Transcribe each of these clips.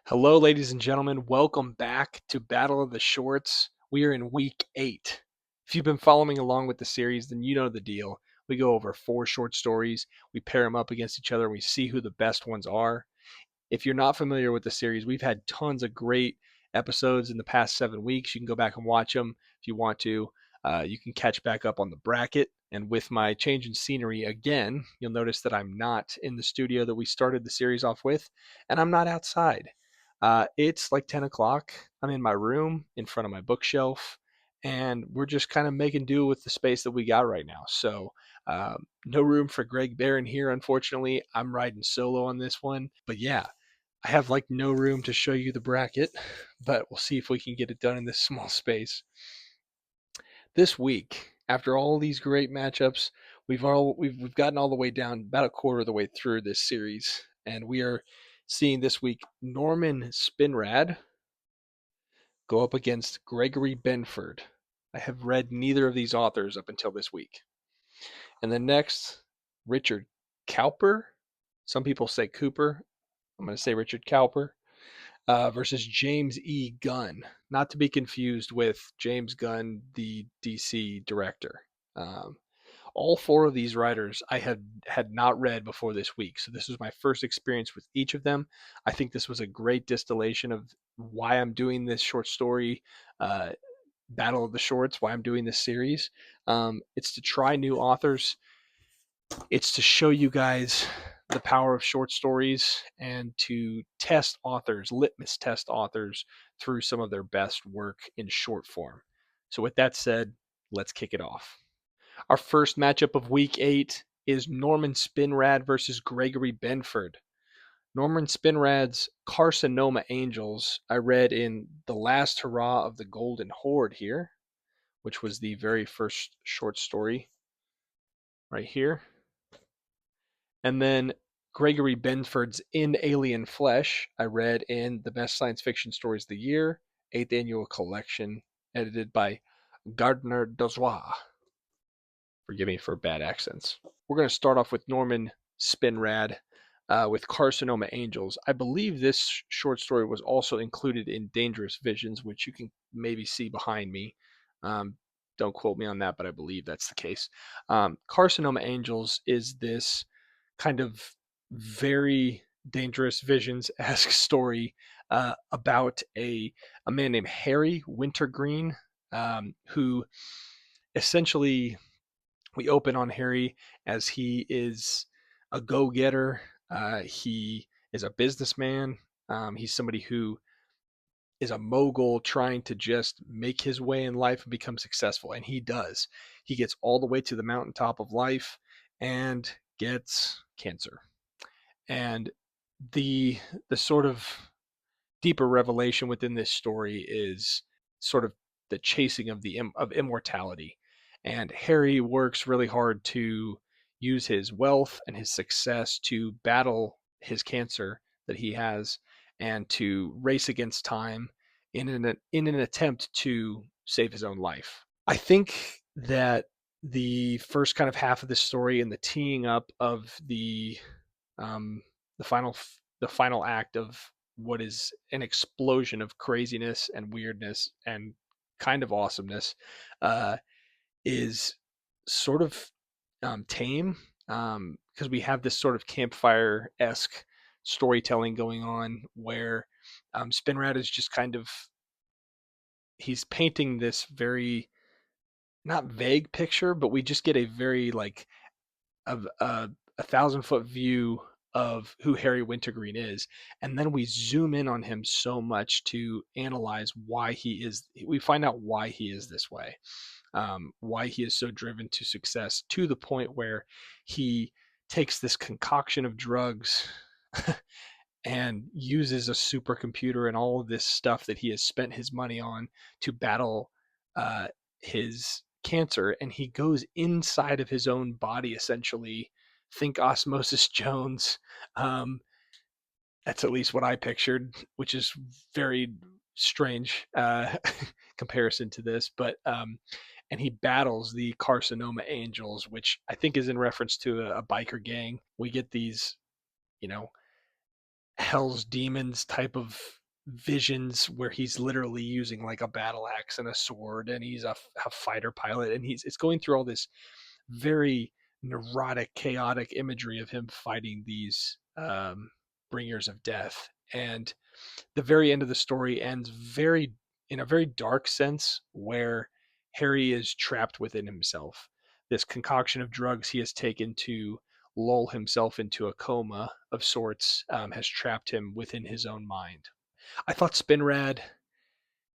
Hello, ladies and gentlemen. Welcome back to Battle of the Shorts. We are in week 8. If you've been following along with the series, then you know the deal. We go over 4 short stories, we pair them up against each other, and we see who the best ones are. If you're not familiar with the series, we've had tons of great episodes in the past 7 weeks. You can go back and watch them if you want to. You can catch back up on the bracket. And with my change in scenery again, you'll notice that I'm not in the studio that we started the series off with, and I'm not outside. It's like 10 o'clock. I'm in my room in front of my bookshelf, and we're just kind of making do with the space that we got right now. So, no room for Greg Barron here, unfortunately. I'm riding solo on this one. But yeah, I have like no room to show you the bracket, but we'll see if we can get it done in this small space. This week, after all these great matchups, we've gotten all the way down about a quarter of the way through this series, and we are seeing this week Norman Spinrad go up against Gregory Benford. I have read neither of these authors up until this week. And then next, Richard Cowper. Some people say Cooper. I'm going to say Richard Cowper versus James E. Gunn, not to be confused with James Gunn, the DC director. Um, all 4 of these writers I had not read before this week, so this was my first experience with each of them. I think this was a great distillation of why I'm doing this short story battle of the shorts, why I'm doing this series. It's to try new authors. It's to show you guys the power of short stories and to test authors, litmus test authors through some of their best work in short form. So, with that said, let's kick it off. Our first matchup of week 8 is Norman Spinrad versus Gregory Benford. Norman Spinrad's Carcinoma Angels, I read in The Last Hurrah of the Golden Horde here, which was the very first short story right here. And then Gregory Benford's In Alien Flesh, I read in the Best Science Fiction Stories of the Year, 8th Annual Collection, edited by Gardner Dozois. Forgive me for bad accents. We're going to start off with Norman Spinrad with Carcinoma Angels. I believe this short story was also included in Dangerous Visions, which you can maybe see behind me. Don't quote me on that, but I believe that's the case. Carcinoma Angels is this kind of very Dangerous Visions-esque story about a man named Harry Wintergreen, who essentially we open on Harry as he is a go-getter. He is a businessman. He's somebody who is a mogul trying to just make his way in life and become successful, and he does. He gets all the way to the mountaintop of life and gets cancer. And the sort of deeper revelation within this story is sort of the chasing of immortality. And Harry works really hard to use his wealth and his success to battle his cancer that he has and to race against time in an attempt to save his own life. I think that the first kind of half of the story and the teeing up of um, the final act of what is an explosion of craziness and weirdness and kind of awesomeness is sort of tame because we have this sort of campfire esque storytelling going on where Spinrad is just kind of he's painting this very not vague picture, but we just get a very like of a 1,000-foot view of who Harry Wintergreen is, and then we zoom in on him so much to analyze why he is. We find out why he is this way, why he is so driven to success to the point where he takes this concoction of drugs and uses a supercomputer and all of this stuff that he has spent his money on to battle his cancer, and he goes inside of his own body essentially. Think Osmosis Jones. That's at least what I pictured, which is very strange comparison to this. But and he battles the Carcinoma Angels, which I think is in reference to a biker gang. We get these, you know, Hell's Demons type of visions where he's literally using like a battle axe and a sword, and he's a fighter pilot, and it's going through all this very neurotic, chaotic imagery of him fighting these bringers of death. And the very end of the story ends very in a very dark sense, where Harry is trapped within himself. This concoction of drugs he has taken to lull himself into a coma of sorts has trapped him within his own mind. I thought Spinrad,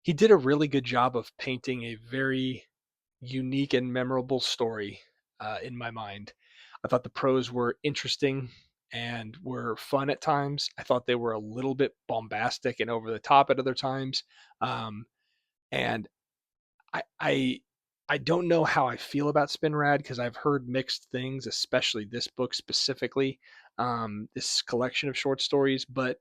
he did a really good job of painting a very unique and memorable story in my mind. I thought the prose were interesting and were fun at times. I thought they were a little bit bombastic and over the top at other times. Um, and I, I I don't know how I feel about Spinrad because I've heard mixed things, especially this book specifically, this collection of short stories. But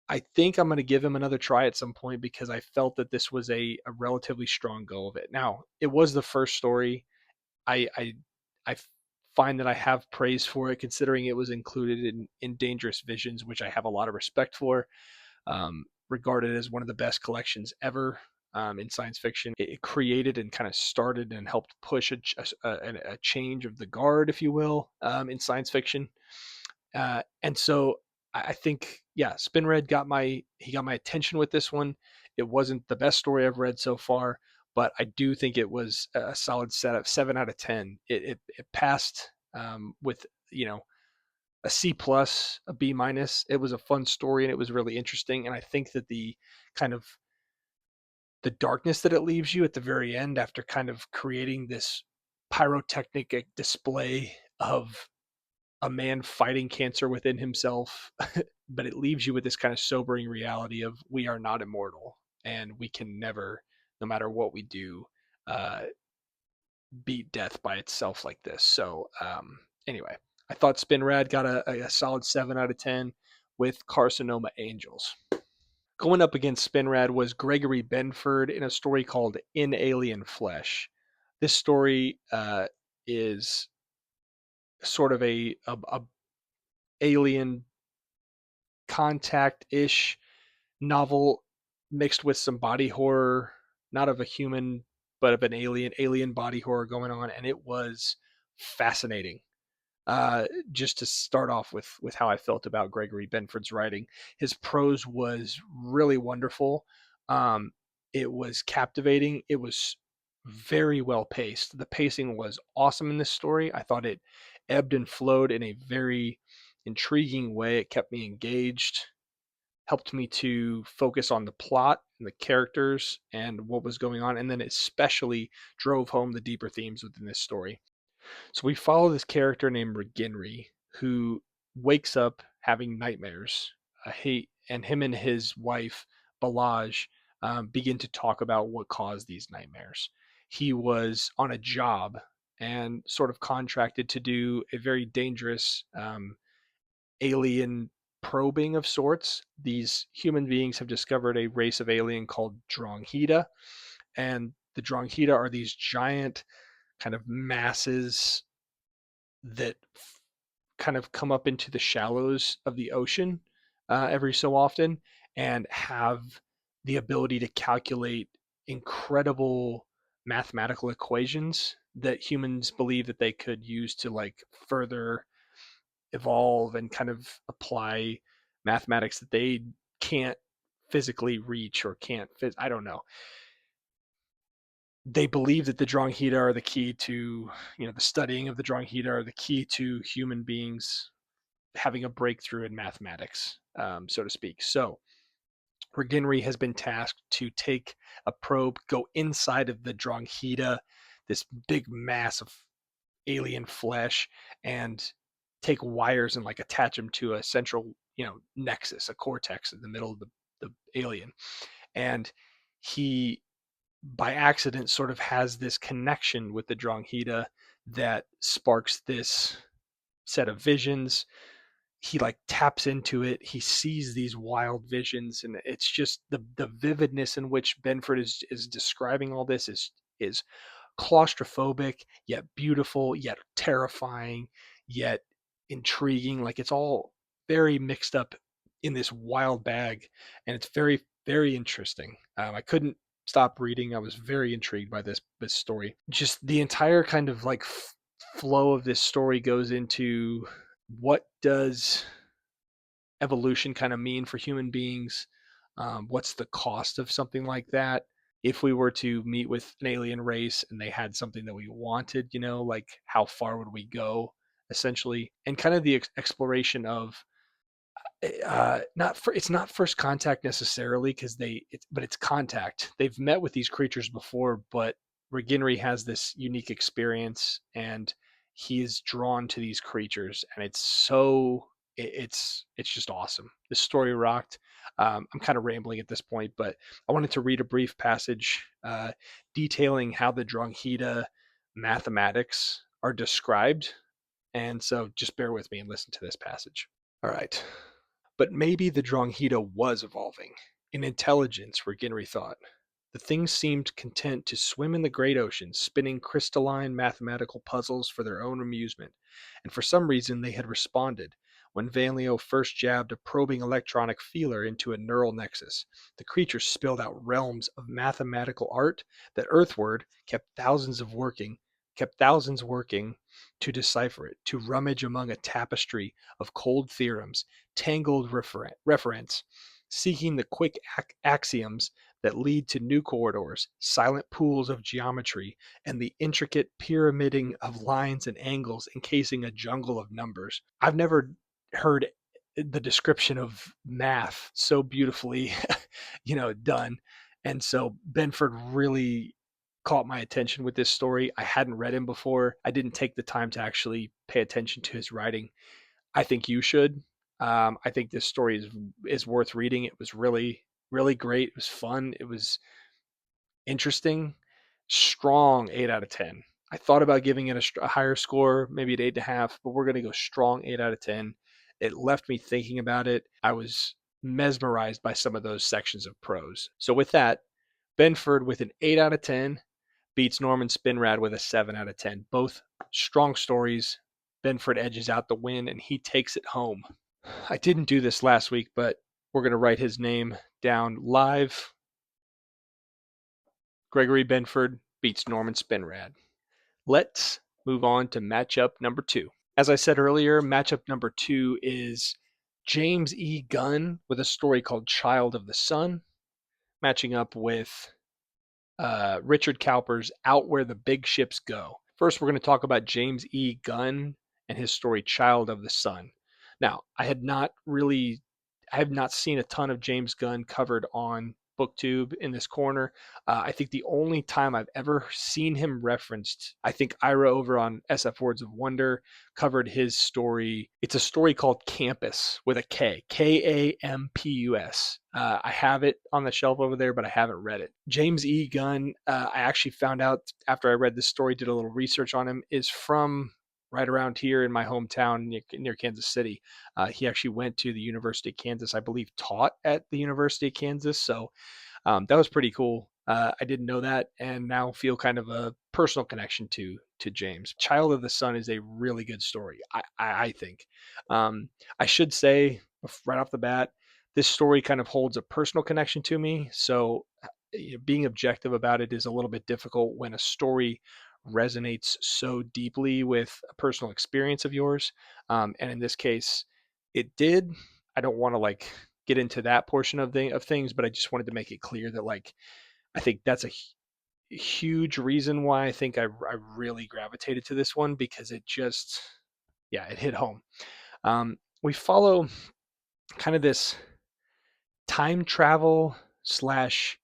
I think I'm going to give him another try at some point because I felt that this was a relatively strong go of it. Now, it was the first story. I I I find that I have praise for it considering it was included in Dangerous Visions, which I have a lot of respect for. Regarded as one of the best collections ever in science fiction. It created and kind of started and helped push a change of the guard, if you will, in science fiction. And so I think, yeah, Spinrad got my attention with this one. It wasn't the best story I've read so far, but I do think it was a solid set of 7 out of 10. It passed with a C plus, a B minus. It was a fun story and it was really interesting. And I think that the kind of the darkness that it leaves you at the very end after kind of creating this pyrotechnic display of a man fighting cancer within himself, but it leaves you with this kind of sobering reality of we are not immortal and we can never, no matter what we do, uh, beat death by itself like this. So anyway, I thought Spinrad got a solid 7 out of 10 with Carcinoma Angels. Going up against Spinrad was Gregory Benford in a story called In Alien Flesh. This story is sort of a alien contact-ish novel mixed with some body horror, not of a human, but of an alien body horror going on, and it was fascinating. Just to start off with how I felt about Gregory Benford's writing, his prose was really wonderful. Um, it was captivating. It was very well paced. The pacing was awesome in this story. I thought it ebbed and flowed in a very intriguing way. It kept me engaged, helped me to focus on the plot and the characters and what was going on, and then especially drove home the deeper themes within this story. So we follow this character named Regenry who wakes up having nightmares. And him and his wife Balaj begin to talk about what caused these nightmares. He was on a job and sort of contracted to do a very dangerous alien probing of sorts. These human beings have discovered a race of alien called Dronghita, and the Dronghita are these giant kind of masses that kind of come up into the shallows of the ocean every so often and have the ability to calculate incredible mathematical equations that humans believe that they could use to like further evolve and kind of apply mathematics that they can't physically reach or can't I don't know. They believe that the Dronghita are the key to, the studying of the Dronghita are the key to human beings having a breakthrough in mathematics, so to speak. So Regenry has been tasked to take a probe, go inside of the Dronghita, this big mass of alien flesh, and take wires and like attach them to a central, nexus, a cortex in the middle of the alien. And he by accident sort of has this connection with the Dronghita that sparks this set of visions. He like taps into it. He sees these wild visions, and it's just the vividness in which Benford is describing all this is claustrophobic, yet beautiful, yet terrifying, yet intriguing. Like it's all very mixed up in this wild bag, and it's very, very interesting. I couldn't stop reading. I was very intrigued by this story. Just the entire kind of like flow of this story goes into what does evolution kind of mean for human beings? What's the cost of something like that? If we were to meet with an alien race and they had something that we wanted, like how far would we go, essentially? And kind of the exploration of it's not first contact necessarily because but it's contact. They've met with these creatures before, but Reginry has this unique experience and he is drawn to these creatures, and it's just awesome. The story rocked. I'm kind of rambling at this point, but I wanted to read a brief passage detailing how the Dronghita mathematics are described, and so just bear with me and listen to this passage. All right. But maybe the Dronghita was evolving. In intelligence, Reginry thought. The things seemed content to swim in the great ocean, spinning crystalline mathematical puzzles for their own amusement, and for some reason they had responded. When Vanlio first jabbed a probing electronic feeler into a neural nexus, the creature spilled out realms of mathematical art that Earthward kept thousands working to decipher it, to rummage among a tapestry of cold theorems, tangled referents, seeking the quick axioms that lead to new corridors, silent pools of geometry, and the intricate pyramiding of lines and angles encasing a jungle of numbers. I've never heard the description of math so beautifully, done. And so Benford really caught my attention with this story. I hadn't read him before. I didn't take the time to actually pay attention to his writing. I think you should. I think this story is worth reading. It was really, really great. It was fun. It was interesting. Strong 8 out of 10. I thought about giving it a higher score, maybe an 8.5, but we're going to go strong 8 out of 10. It left me thinking about it. I was mesmerized by some of those sections of prose. So with that, Benford with an 8 out of 10 beats Norman Spinrad with a 7 out of 10. Both strong stories. Benford edges out the win and he takes it home. I didn't do this last week, but we're going to write his name down live. Gregory Benford beats Norman Spinrad. Let's move on to matchup number 2. As I said earlier, matchup number 2 is James E. Gunn with a story called Child of the Sun, matching up with Richard Cowper's Out Where the Big Ships Go. First, we're going to talk about James E. Gunn and his story Child of the Sun. Now, I have not seen a ton of James Gunn covered on BookTube in this corner. I think the only time I've ever seen him referenced, I think Ira over on SF Words of Wonder covered his story. It's a story called Campus with a K, Kampus. I have it on the shelf over there, but I haven't read it. James E. Gunn, I actually found out after I read this story, did a little research on him, is from right around here in my hometown near Kansas City. He actually went to the University of Kansas, I believe taught at the University of Kansas. So that was pretty cool. I didn't know that, and now feel kind of a personal connection to James. Child of the Sun is a really good story, I think. I should say right off the bat, this story kind of holds a personal connection to me. So being objective about it is a little bit difficult when a story resonates so deeply with a personal experience of yours. And in this case, it did. I don't want to get into that portion of things, but I just wanted to make it clear that I think that's a huge reason why I think I really gravitated to this one, because it just, it hit home. We follow kind of this time travel slash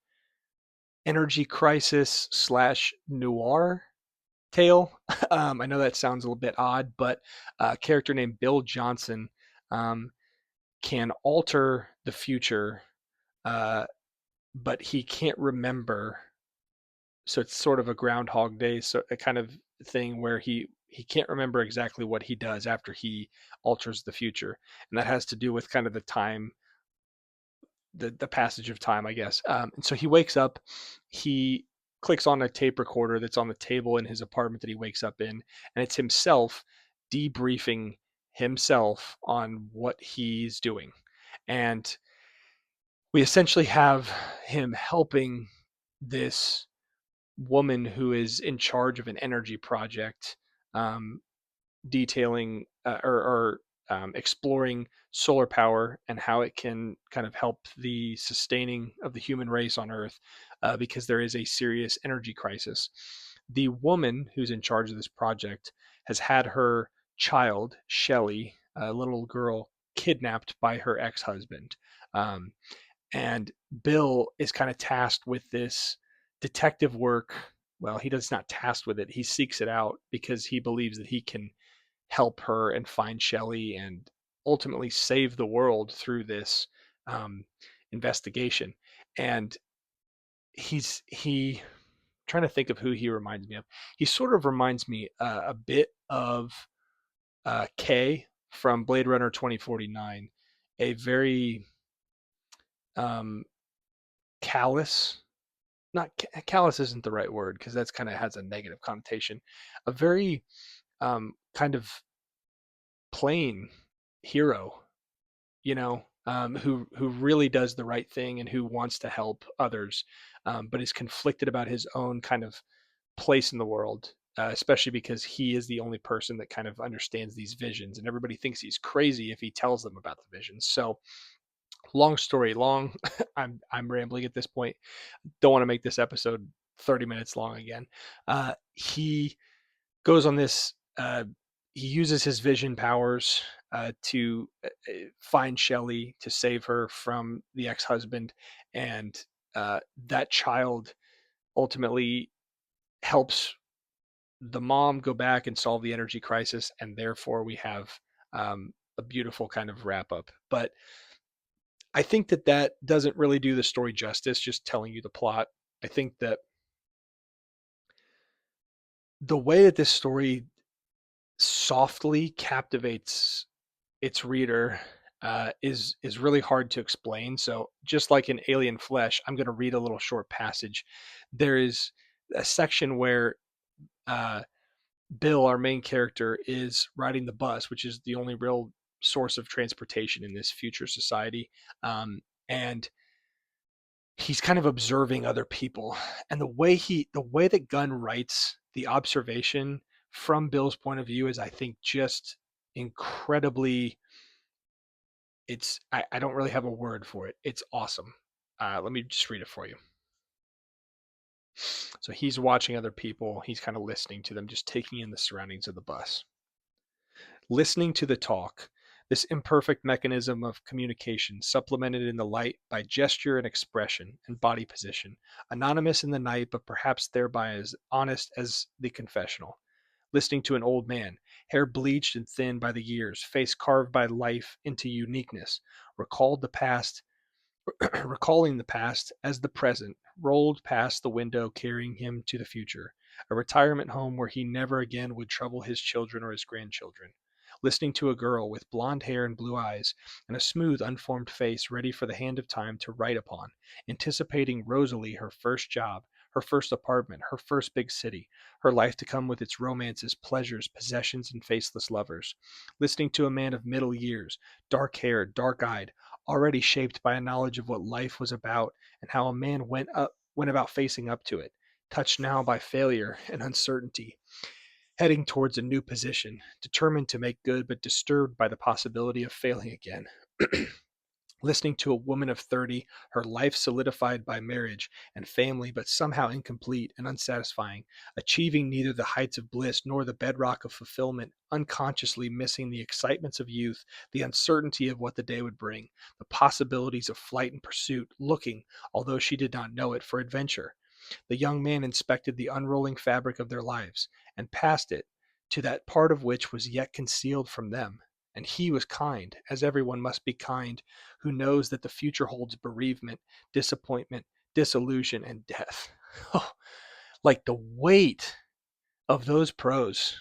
energy crisis slash noir tale. I know that sounds a little bit odd, but a character named Bill Johnson can alter the future, but he can't remember. So it's sort of a Groundhog Day, so a kind of thing where he can't remember exactly what he does after he alters the future, and that has to do with kind of the time, the passage of time, I guess. And so he wakes up, he clicks on a tape recorder that's on the table in his apartment that he wakes up in, and it's himself debriefing himself on what he's doing. And we essentially have him helping this woman who is in charge of an energy project, um, detailing or exploring solar power and how it can kind of help the sustaining of the human race on Earth, because there is a serious energy crisis. The woman who's in charge of this project has had her child, Shelley, a little girl, kidnapped by her ex-husband. Um, and Bill is kind of tasked with this detective work. Well, he does not tasked with it. He seeks it out because he believes that he can help her and find Shelley and ultimately save the world through this um, investigation. And he trying to think of who he reminds me of. He sort of reminds me a bit of K from Blade Runner 2049, a very um, callous, not callous isn't the right word because that's kind of has a negative connotation, a very kind of plain hero, who really does the right thing and who wants to help others, but is conflicted about his own kind of place in the world, especially because he is the only person that kind of understands these visions, and everybody thinks he's crazy if he tells them about the visions. So, long story long, I'm rambling at this point. Don't want to make this episode 30 minutes long again. He goes on this. He uses his vision powers to find Shelley to save her from the ex-husband, and that child ultimately helps the mom go back and solve the energy crisis, and therefore we have a beautiful kind of wrap up. But I think that doesn't really do the story justice, just telling you the plot. I think that the way that this story softly captivates its reader is really hard to explain. So just like in Alien Flesh, I'm going to read a little short passage. There is a section where uh, Bill, our main character, is riding the bus, which is the only real source of transportation in this future society, and he's kind of observing other people. And the way that Gunn writes the observation from Bill's point of view is, I think, just incredibly. I don't really have a word for it. It's awesome. Let me just read it for you. So he's watching other people. He's kind of listening to them, just taking in the surroundings of the bus. Listening to the talk, this imperfect mechanism of communication, supplemented in the light by gesture and expression and body position, anonymous in the night, but perhaps thereby as honest as the confessional. Listening to an old man, hair bleached and thin by the years, face carved by life into uniqueness, recalled the past recalling the past as the present, rolled past the window carrying him to the future, a retirement home where he never again would trouble his children or his grandchildren. Listening to a girl with blonde hair and blue eyes, and a smooth, unformed face ready for the hand of time to write upon, anticipating rosily her first job, her first apartment, her first big city, her life to come with its romances, pleasures, possessions, and faceless lovers. Listening to a man of middle years, dark haired, dark eyed, already shaped by a knowledge of what life was about and how a man went about facing up to it, touched now by failure and uncertainty, heading towards a new position, determined to make good but disturbed by the possibility of failing again. Listening to a woman of 30, her life solidified by marriage and family, but somehow incomplete and unsatisfying, achieving neither the heights of bliss nor the bedrock of fulfillment, unconsciously missing the excitements of youth, the uncertainty of what the day would bring, the possibilities of flight and pursuit, looking, although she did not know it, for adventure. The young man inspected the unrolling fabric of their lives, and passed it to that part of which was yet concealed from them. And he was kind, as everyone must be kind who knows that the future holds bereavement, disappointment, disillusion, and death. Oh, like the weight of those prose.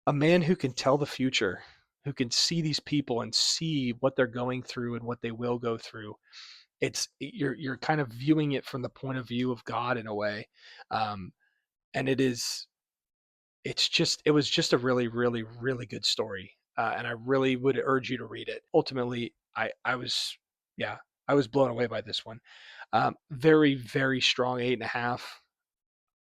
A man who can tell the future, who can see these people and see what they're going through and what they will go through. You're kind of viewing it from the point of view of God in a way, um, and it was just a really, really, really good story, and I really would urge you to read it. Ultimately, I was, yeah, I was blown away by this one. Very, very strong 8.5.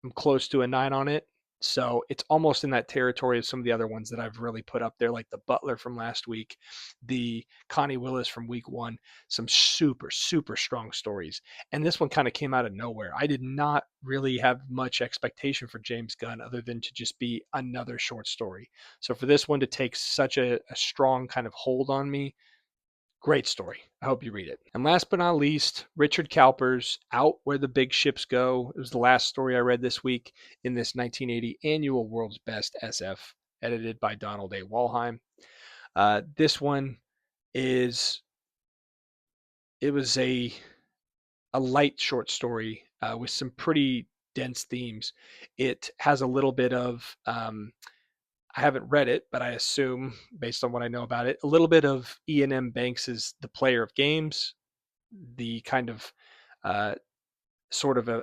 I'm close to a 9 on it. So it's almost in that territory of some of the other ones that I've really put up there, like the Butler from last week, the Connie Willis from week 1, some super, super strong stories. And this one kind of came out of nowhere. I did not really have much expectation for James Gunn other than to just be another short story. So for this one to take such a strong kind of hold on me, great story. I hope you read it. And last but not least, Richard Cowper's Out Where the Big Ships Go. It was the last story I read this week in this 1980 annual World's Best SF, edited by Donald A. Walheim. This one is, it was a light short story with some pretty dense themes. It has a little bit of I haven't read it, but I assume, based on what I know about it, a little bit of Ian M. Banks's The Player of Games, the kind of uh, sort of a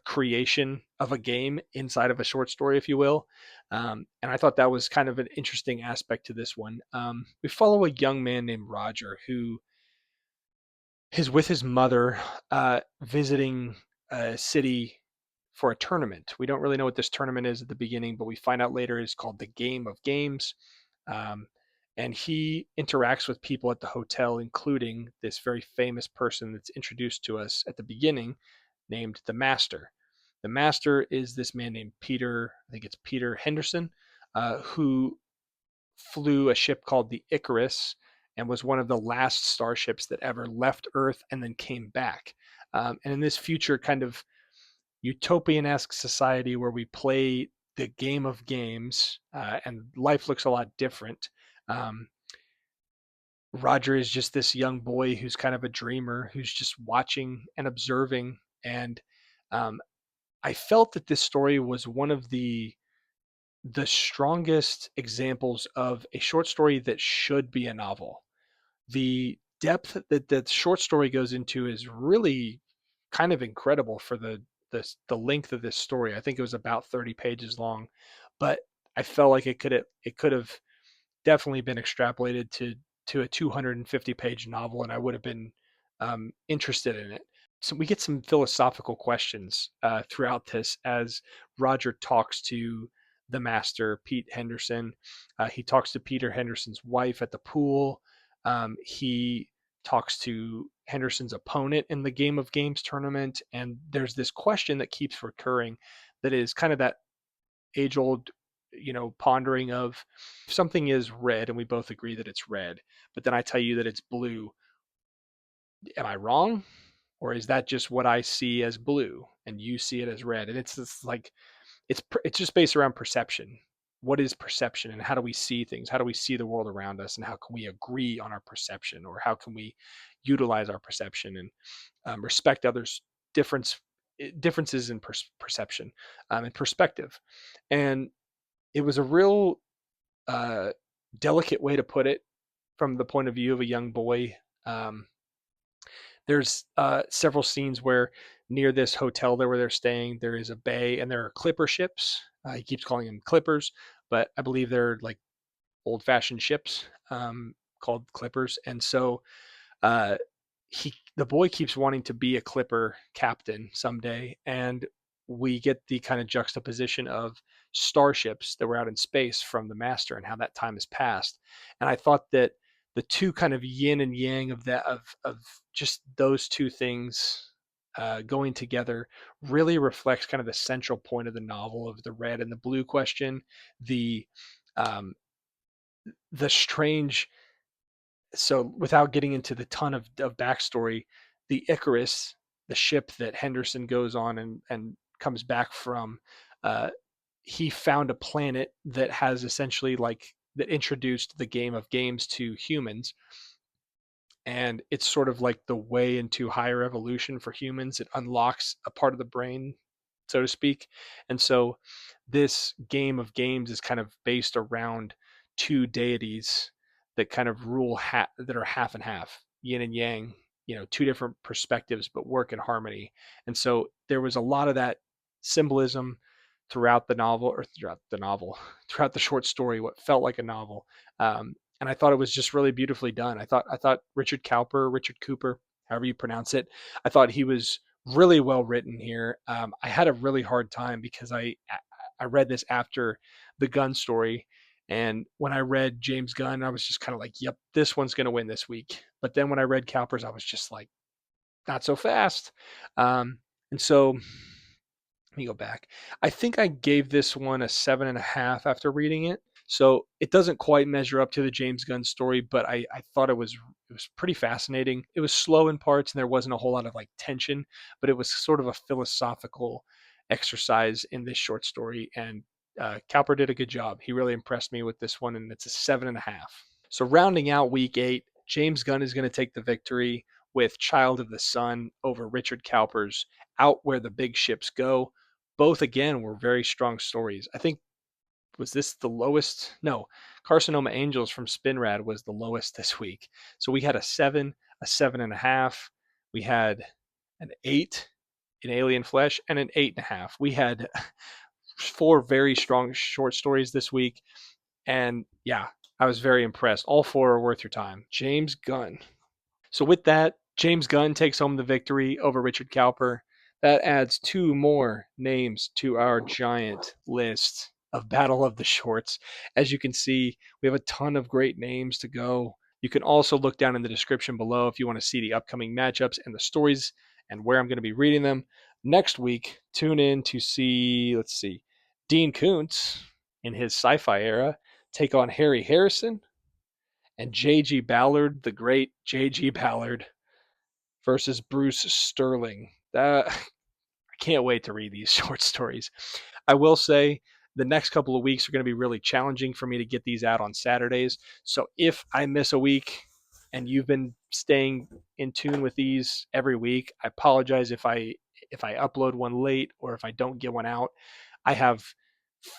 creation of a game inside of a short story, if you will. And I thought that was kind of an interesting aspect to this one. We follow a young man named Roger who is with his mother visiting a city for a tournament. We don't really know what this tournament is at the beginning, but we find out later it's called the Game of Games. Um, and he interacts with people at the hotel, including this very famous person that's introduced to us at the beginning, named the Master. The Master is this man named Peter, I think it's Peter Henderson, who flew a ship called the Icarus and was one of the last starships that ever left Earth and then came back. And in this future kind of utopian-esque society where we play the game of games and life looks a lot different. Um, Roger is just this young boy who's kind of a dreamer, who's just watching and observing. And um, I felt that this story was one of the strongest examples of a short story that should be a novel. The depth that the short story goes into is really kind of incredible for the length of this story. I think it was about 30 pages long, but I felt like it could have definitely been extrapolated to a 250-page novel, and I would have been interested in it. So we get some philosophical questions throughout this as Roger talks to the master, Pete Henderson. He talks to Peter Henderson's wife at the pool. He talks to Henderson's opponent in the Game of Games tournament. And there's this question that keeps recurring that is kind of that age old, pondering of if something is red and we both agree that it's red, but then I tell you that it's blue, am I wrong? Or is that just what I see as blue and you see it as red? And it's just like, it's just based around perception. What is perception and how do we see things? How do we see the world around us and how can we agree on our perception, or how can we utilize our perception and respect others' differences in perception and perspective? And it was a real uh, delicate way to put it from the point of view of a young boy. There's several scenes where near this hotel there where they're staying, there is a bay and there are clipper ships. He keeps calling them clippers, but I believe they're like old-fashioned ships called clippers. And so uh, the boy keeps wanting to be a clipper captain someday, and we get the kind of juxtaposition of starships that were out in space from the master and how that time has passed. And I thought that the two kind of yin and yang of that of just those two things going together really reflects kind of the central point of the novel of the red and the blue question, the um, the strange. So without getting into the ton of backstory, the Icarus, the ship that Henderson goes on and comes back from, uh, he found a planet that has essentially like that introduced the Game of Games to humans, and it's sort of like the way into higher evolution for humans. It unlocks a part of the brain, so to speak. And so this Game of Games is kind of based around two deities that kind of rule that are half and half, yin and yang, two different perspectives but work in harmony. And so there was a lot of that symbolism throughout the novel, throughout the short story, what felt like a novel. and I thought it was just really beautifully done. I thought Richard Cooper, however you pronounce it, I thought he was really well written here. I had a really hard time because I read this after the Gunn story, and when I read James Gunn, I was just kind of like, "Yep, this one's going to win this week." But then when I read Cowper's, I was just like, "Not so fast." And so let me go back. I think I gave this one a 7.5 after reading it. So it doesn't quite measure up to the James Gunn story, but I thought it was pretty fascinating. It was slow in parts and there wasn't a whole lot of like tension, but it was sort of a philosophical exercise in this short story. And Cowper did a good job. He really impressed me with this one, and it's a 7.5. So rounding out week 8, James Gunn is going to take the victory with Child of the Sun over Richard Cowper's Out Where the Big Ships Go. Both again were very strong stories. I think, was this the lowest? No, Carcinoma Angels from Spinrad was the lowest this week. So we had a 7, a 7.5. We had an 8 in Alien Flesh and an 8.5. We had 4 very strong short stories this week. And yeah, I was very impressed. All 4 are worth your time. James Gunn. So with that, James Gunn takes home the victory over Richard Cowper. That adds 2 more names to our giant list of Battle of the Shorts. As you can see, we have a ton of great names to go. You can also look down in the description below if you want to see the upcoming matchups and the stories and where I'm going to be reading them. Next week, tune in to see, let's see, Dean Koontz in his sci-fi era take on Harry Harrison and J.G. Ballard, the great J.G. Ballard, versus Bruce Sterling. I can't wait to read these short stories. I will say the next couple of weeks are going to be really challenging for me to get these out on Saturdays. So if I miss a week and you've been staying in tune with these every week, I apologize if I upload one late or if I don't get one out. I have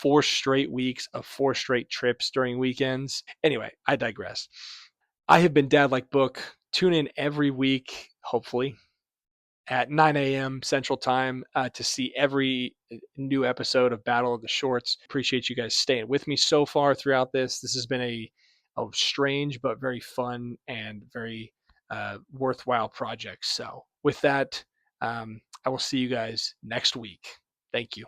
4 straight weeks of 4 straight trips during weekends. Anyway, I digress. I have been Dad Like Book. Tune in every week, hopefully, at 9 a.m. Central Time to see every new episode of Battle of the Shorts. Appreciate you guys staying with me so far throughout this. This has been a strange but very fun and very worthwhile project. So with that, I will see you guys next week. Thank you.